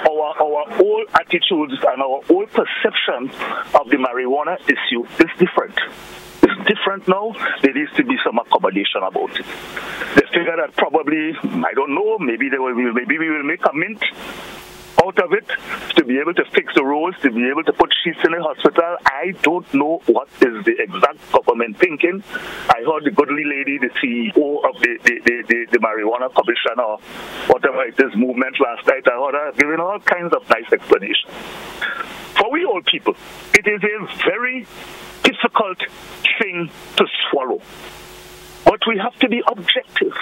our old attitudes and our old perception of the marijuana issue is different. It's different now. There needs to be some accommodation about it. They figure that probably, I don't know, maybe we will make a mint out of it to be able to fix the roads, to be able to put sheets in the hospital. I don't know what is the exact government thinking. I heard the goodly lady, the CEO of the Marijuana Commission or whatever it is movement last night. I heard her giving all kinds of nice explanations. For we old people, it is a very difficult thing to swallow. But we have to be objective.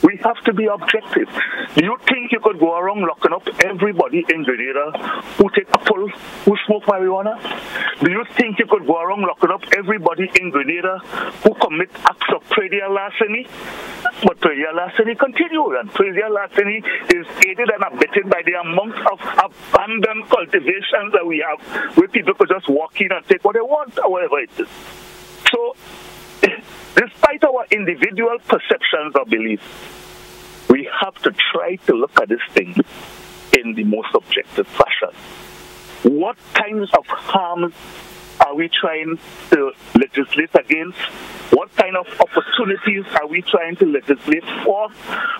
We have to be objective. Do you think you could go around locking up everybody in Grenada who take a pull, who smoke marijuana? Do you think you could go around locking up everybody in Grenada who commit acts of predial larceny? But predial larceny continues, and predial larceny is aided and abetted by the amount of abandoned cultivations that we have, where people could just walk in and take what they want, or whatever it is. So, despite our individual perceptions or beliefs, we have to try to look at this thing in the most objective fashion. What kinds of harms are we trying to legislate against? What kind of opportunities are we trying to legislate for?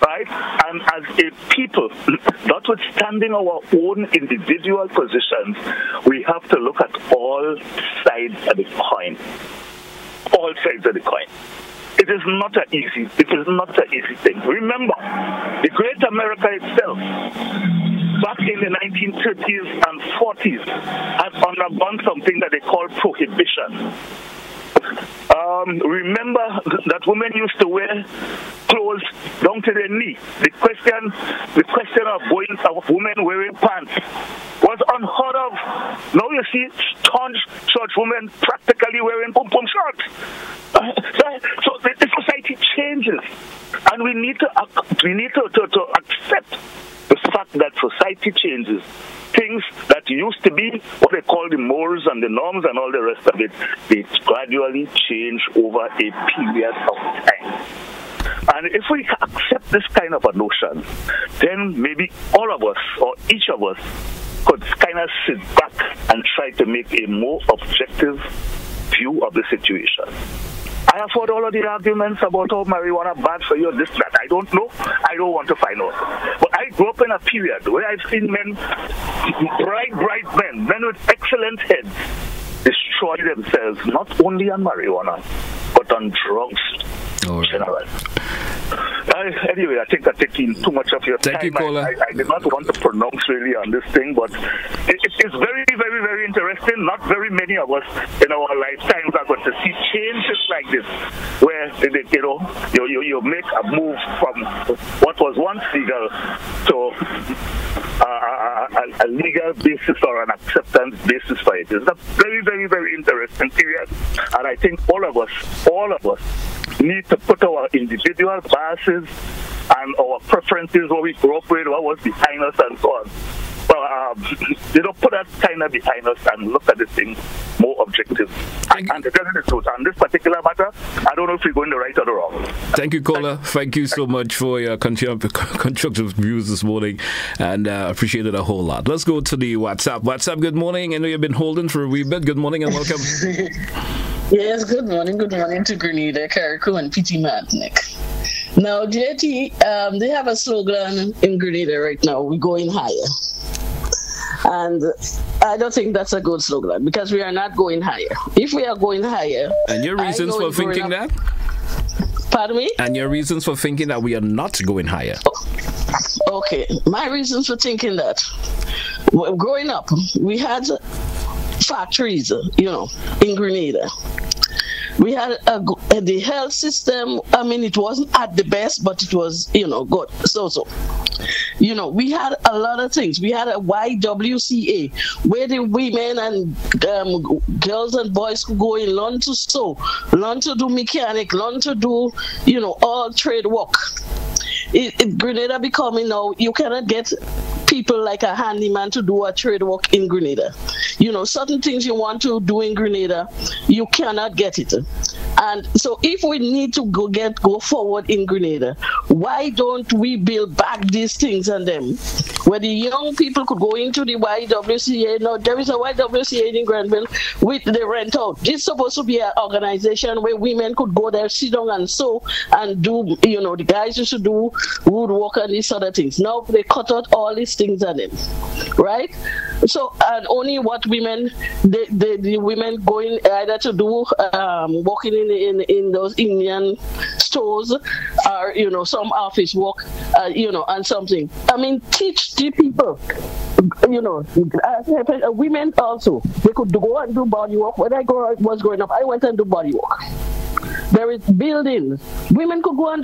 Right? And as a people, notwithstanding our own individual positions, we have to look at all sides of the coin. All sides of the coin. It is not an easy thing. Remember, the Great America itself, back in the 1930s and 40s, had undergone something that they call prohibition. Remember that women used to wear clothes down to their knee. The question of women wearing pants was unheard of. Now you see staunch church women practically wearing pom-pom shorts. So the society changes, and we need to accept the fact that society changes. Things that used to be what they call the mores and the norms and all the rest of it, they gradually change over a period of time. And if we accept this kind of a notion, then maybe all of us, or each of us, could kind of sit back and try to make a more objective view of the situation. I have heard all of the arguments about how marijuana bad for you, this, that. I don't know. I don't want to find out. But I grew up in a period where I've seen men, bright men with excellent heads, destroy themselves not only on marijuana, but on drugs in general. Anyway, I think I'm taking too much of your time. Thank you, caller. I did not want to pronounce really on this thing, but it's very, very, very interesting. Not very many of us in our lifetimes are going to see changes like this, where you make a move from what was once legal to a legal basis or an acceptance basis for it. It's a very, very, very interesting period, and I think all of us need to put our individual biases and our preferences, what we grew up with, what was behind us, and so on. Put that kind of behind us and look at the thing more objective. And to tell you the truth, on this particular matter, I don't know if we're going the right or the wrong. Thank you, caller. Thank you so much for your constructive views this morning, and appreciate it a whole lot. Let's go to the WhatsApp. WhatsApp, good morning. I know you've been holding for a wee bit. Good morning and welcome. Yes, good morning. Good morning to Grenada, Carriacou, and Petit Martinique. Now, JT, they have a slogan in Grenada right now, we're going higher. And I don't think that's a good slogan, because we are not going higher. If we are going higher... And your reasons for thinking that? Pardon me? And your reasons for thinking that we are not going higher? Okay, my reasons for thinking that. Well, growing up, we had factories, in Grenada. We had the health system. I mean, it wasn't at the best, but it was, good. So. We had a lot of things. We had a YWCA where the women and girls and boys could go in, learn to sew, learn to do mechanic, learn to do, all trade work. Grenada becoming now, you cannot get people like a handyman to do a trade work in Grenada. Certain things you want to do in Grenada, you cannot get it. And so if we need to go forward in Grenada, why don't we build back these things and them? Where the young people could go into the YWCA. Now, there is a YWCA in Granville with the rent out. This is supposed to be an organization where women could go there, sit down and sew and do, the guys used to do woodwork and these other things. Now they cut out all these things and them, right? So, and only what women, the women going either to do working in those Indian stores or, some office work, and something. I mean, teach the people, women also, they could go and do body work. When I was growing up, I went and do body work. There is building. Women could go and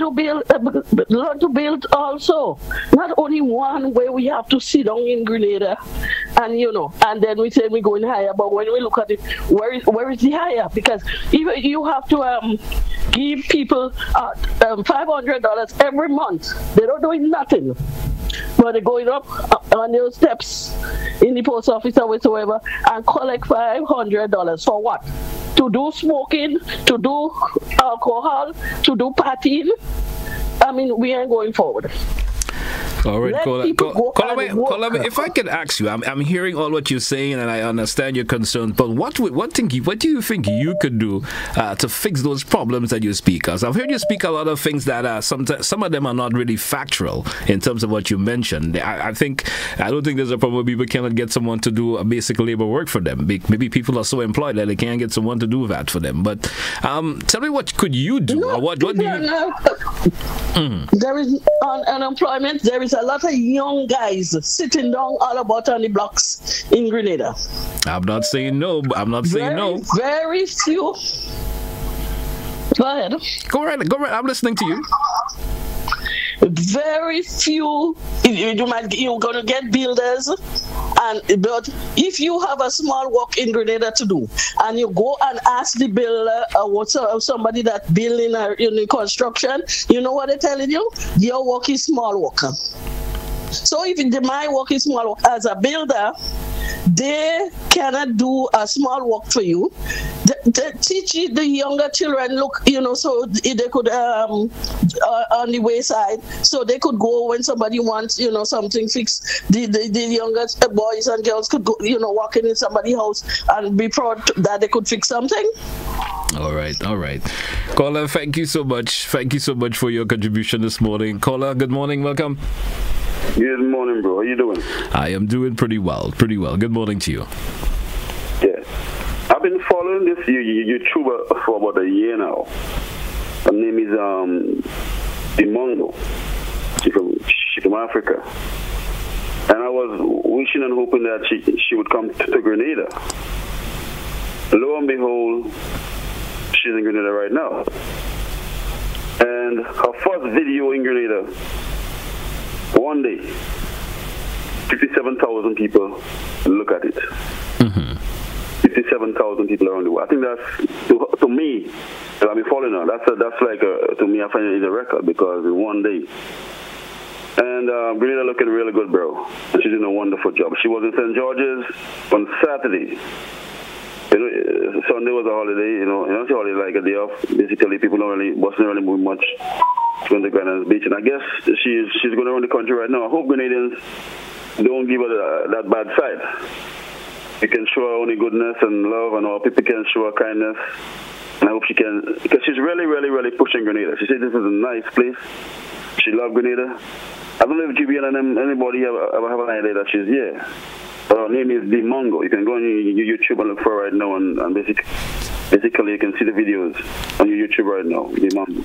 learn to build also. Not only one where we have to sit down in Grenada and, and then we say we're going higher. But when we look at it, where is the higher? Because even you have to give people $500 every month. They're not doing nothing. But they're going up on those steps in the post office or whatsoever and collect $500 for what? To do smoking, to do alcohol, to do partying. I mean, we ain't going forward. All right, Let caller, people go and work. caller, if I could ask you, I'm hearing all what you're saying, and I understand your concerns. But what do you think you could do to fix those problems that you speak of? I've heard you speak a lot of things that some of them are not really factual in terms of what you mentioned. I don't think there's a problem where people cannot get someone to do a basic labor work for them. Maybe people are so employed that they can't get someone to do that for them. But tell me, what could you do? Or what do you? There is unemployment. There is a lot of young guys sitting down all about on the blocks in Grenada. I'm not saying no. Very few. Go ahead. Go right. I'm listening to you. Very few. You're gonna get builders, but if you have a small work in Grenada to do, and you go and ask the builder or somebody that building in construction, you know what they're telling you? Your work is small work. So if my work is small work as a builder, they cannot do a small work for you. Teach the younger children, so they could on the wayside, so they could go when somebody wants, something fixed. The younger boys and girls could go, walk in somebody's house and be proud that they could fix something. All right. Caller, thank you so much. Thank you so much for your contribution this morning. Caller, good morning. Welcome. Good morning, bro. How you doing? I am doing pretty well. Good morning to you. Yeah. I've been following this YouTuber for about a year now. Her name is Dimongo. She's from Africa. And I was wishing and hoping that she would come to Grenada. Lo and behold, she's in Grenada right now. And her first video in Grenada, one day, 57,000 people look at it. 57,000 people around the world. I think that's, to me, I've been following her. That's like, to me, I find it is a record because in one day. And Grenada looking really good, bro. She's doing a wonderful job. She was in St. George's on Saturday. Sunday was a holiday, it's a holiday like a day off. Basically, people wasn't really moving much to the Grenada Beach. And I guess she's going around the country right now. I hope Grenadians don't give her that bad side. You can show her only goodness and love, and all people can show her kindness. And I hope she can, because she's really, really, really pushing Grenada. She said this is a nice place. She loves Grenada. I don't know if GBN and anybody ever have an idea that she's here. Her name is Dimongo. You can go on your YouTube and look for her right now, and basically you can see the videos on your YouTube right now, Dimongo.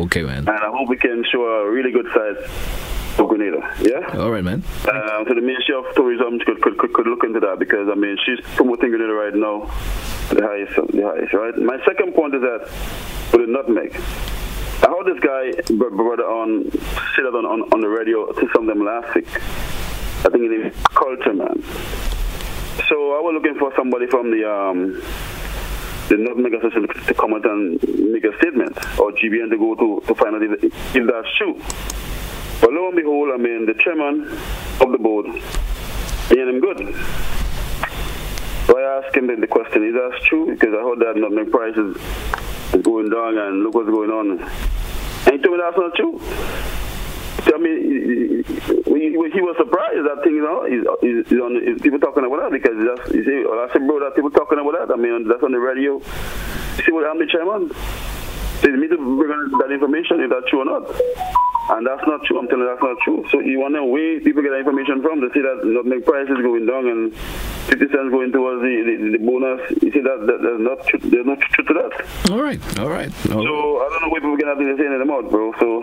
Okay, man. And I hope we can show a really good side of Grenada. Yeah. All right, man. So the Ministry of Tourism could look into that because she's promoting Grenada right now, the highest. Right. My second point is that with the nutmeg. I heard this guy, brother, say that on the radio to some of them last week. I think it is Culture Man. So I was looking for somebody from the Nutmeg Association to come out and make a statement, or GBN to go to find out if that's true. But lo and behold, the chairman of the board, him good. So I asked him the question, is that true? Because I heard that nutmeg price is going down and look what's going on. And he told me that's not true. So, he was surprised that thing, is people talking about that because I said, bro, that people talking about that. That's on the radio. See what I'm the chairman. They need to bring on that information if that's true or not. And that's not true. I'm telling you that's not true. So you want to where people get that information from to see that nutmeg price is going down and 50 cents going towards the bonus. You see that there's no truth to that. All right. So I don't know where people can have to say anything about, bro. So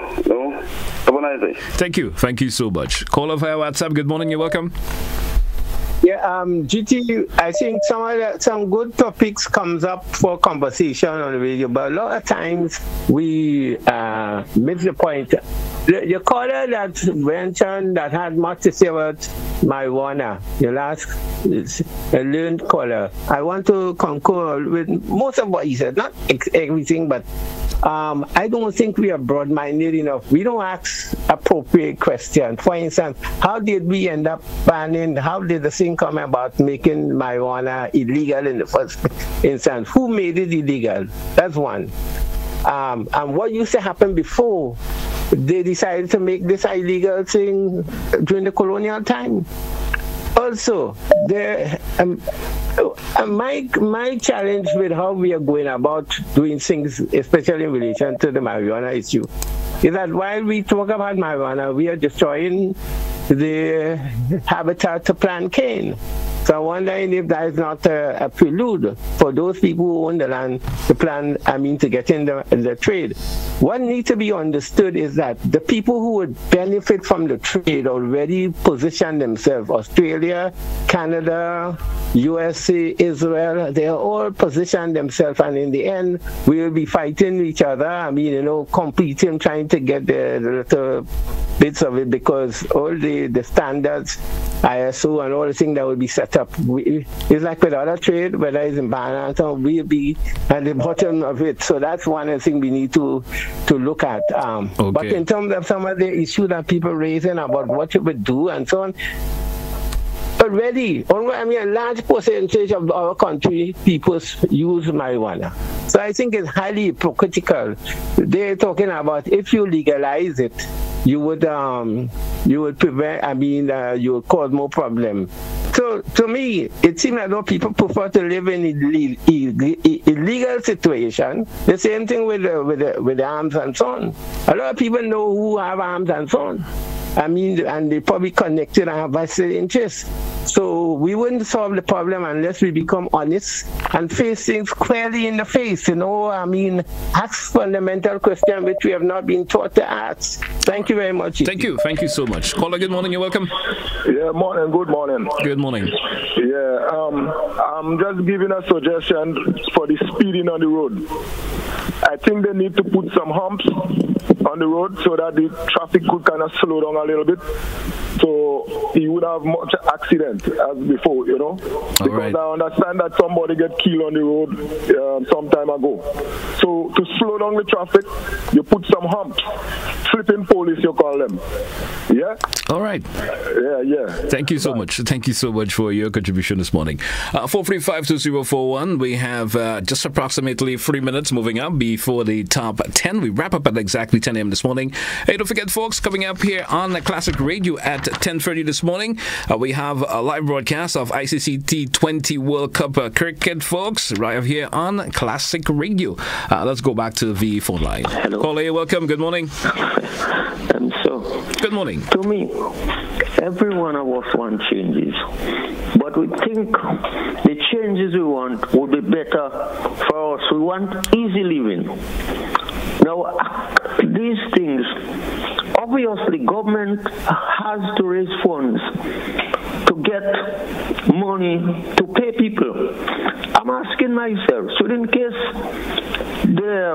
have a nice day. Thank you so much. Call via WhatsApp. Good morning. You're welcome. Yeah, GT, I think some good topics comes up for conversation on the radio, but a lot of times we miss the point. The caller that mentioned that had much to say about marijuana, the last learned caller, I want to concur with most of what he said, not everything, but I don't think we are broad-minded enough. We don't ask appropriate questions. For instance, how did we end up banning, how did the thing come about making marijuana illegal in the first instance? Who made it illegal? That's one. And what used to happen before they decided to make this illegal thing during the colonial time. Also, my challenge with how we are going about doing things, especially in relation to the marijuana issue, is that while we talk about marijuana, we are destroying the habitat to plant cane. So I'm wondering if that is not a prelude for those people who own the land to to get in the trade. What needs to be understood is that the people who would benefit from the trade already position themselves. Australia, Canada, USA, Israel, they are all positioned themselves, and in the end, we will be fighting each other. Competing, trying to get the little bits of it, because all the standards, ISO and all the things that will be set up, it's like with other trade, whether it's in balance, we'll be at the bottom of it. So that's one of the things we need to look at. Okay. But in terms of some of the issues that people raising about what you would do and so on, already, a large percentage of our country people use marijuana. So I think it's highly hypocritical. They're talking about if you legalize it, you would prevent, you would cause more problem. So to me, it seems as though people prefer to live in illegal situation. The same thing with the arms and so on. A lot of people know who have arms and so on. And they probably connected and have vested interests. So we wouldn't solve the problem unless we become honest and face things clearly in the face. Ask fundamental questions which we have not been taught to ask. Thank you very much. Thank you so much. Caller, good morning. You're welcome. Yeah, morning. Good morning. Good morning. Yeah, I'm just giving a suggestion for the speeding on the road. I think they need to put some humps on the road so that the traffic could kind of slow down a little bit, so you would have much accident as before, because right. I understand that somebody get killed on the road some time ago. So to slow down the traffic, you put some humps, flipping police you call them. Yeah. All right. Yeah. Thank you so much. Thank you so much for your contribution this morning. 4352041. We have just approximately 3 minutes moving up before the top 10. We wrap up at exactly 10 a.m. this morning. Hey, don't forget, folks, coming up here on Classic Radio at 10:30 this morning, we have a live broadcast of ICC T20 World Cup cricket, folks, right here on Classic Radio. Let's go back to the phone line. Hello. Caller, welcome. Good morning. Good morning. To me, every one of us wants changes, but we think the changes we want would be better for us. We want easy living. Now, these things, obviously, government has to raise funds to get money to pay people. I'm asking myself, so in case they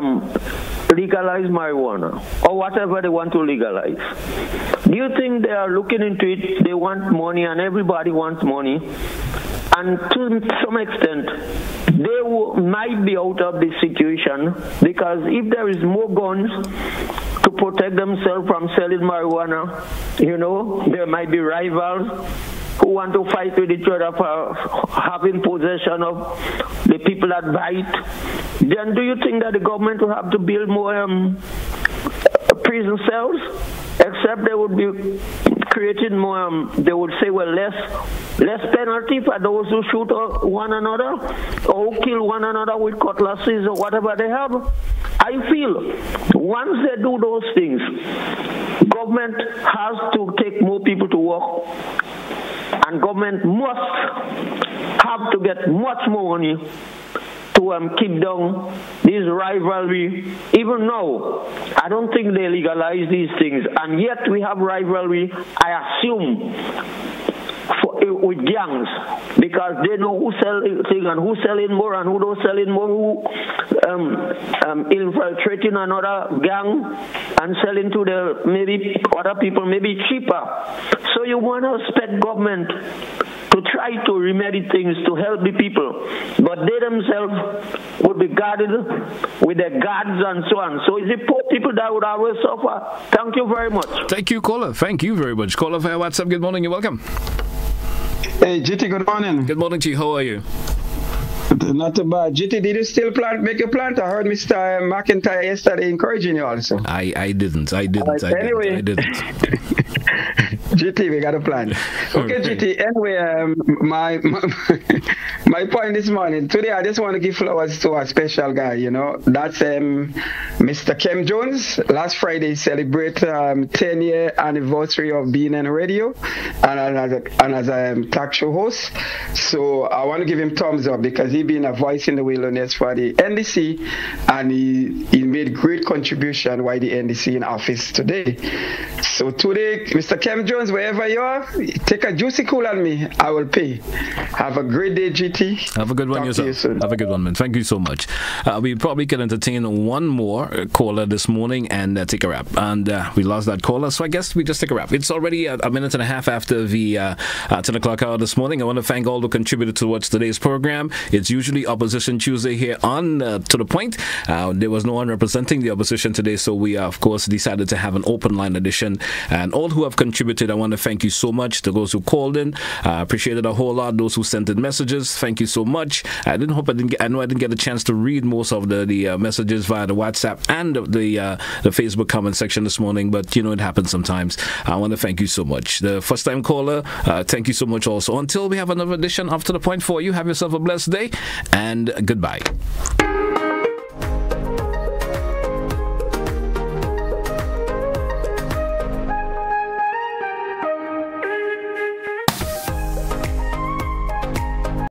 legalize marijuana or whatever they want to legalize, do you think they are looking into it? They want money, and everybody wants money. And to some extent, they might be out of this situation, because if there is more guns to protect themselves from selling marijuana, there might be rivals who want to fight with each other for having possession of the people that buy it. Then do you think that the government will have to build more prison cells? Except they would be creating more, they would say, less penalty for those who shoot one another or who kill one another with cutlasses or whatever they have. I feel once they do those things, government has to take more people to work, and government must have to get much more money to keep down this rivalry. Even now, I don't think they legalize these things, and yet we have rivalry, I assume, with gangs, because they know who selling things and who's selling more and who don't selling more, who infiltrating another gang and selling to the maybe other people maybe cheaper. So you want to expect government to try to remedy things to help the people, but they themselves would be guarded with their guards and so on. So it's the poor people that would always suffer. Thank you very much. Thank you, caller. Thank you very much. Caller via WhatsApp. Good morning. You're welcome. Hey, GT, good morning. Good morning to you. How are you? Not too bad. GT, did you still make a plant? I heard Mr. McIntyre yesterday encouraging you also. I didn't. Anyway. GT, we got a plan. Okay, GT. Anyway, my point this morning. Today, I just want to give flowers to a special guy. You know, that's Mr. Kem Jones. Last Friday, he celebrated 10-year anniversary of being on radio and as a talk show host. So I want to give him thumbs up because he been a voice in the wilderness for the NDC, and he made great contribution while the NDC in office today. So today, Mr. Kem Jones, wherever you are, take a juicy cool on me. I will pay. Have a great day, GT. Have a good one yourself. Have a good one, man. Thank you so much. We probably can entertain one more caller this morning and take a wrap. And we lost that caller, so I guess we just take a wrap. It's already a minute and a half after the 10 o'clock hour this morning. I want to thank all who contributed towards today's program. It's usually Opposition Tuesday here on To The Point. There was no one representing the opposition today, so we, of course, decided to have an open line edition. And all who have contributed, I want to thank you so much. To those who called in, I appreciate it a whole lot. Those who sent in messages, thank you so much. I know I didn't get a chance to read most of the messages via the WhatsApp and the Facebook comment section this morning, but you know it happens sometimes. I want to thank you so much. The first time caller, thank you so much also. Until we have another edition of To The Point for you, have yourself a blessed day and goodbye.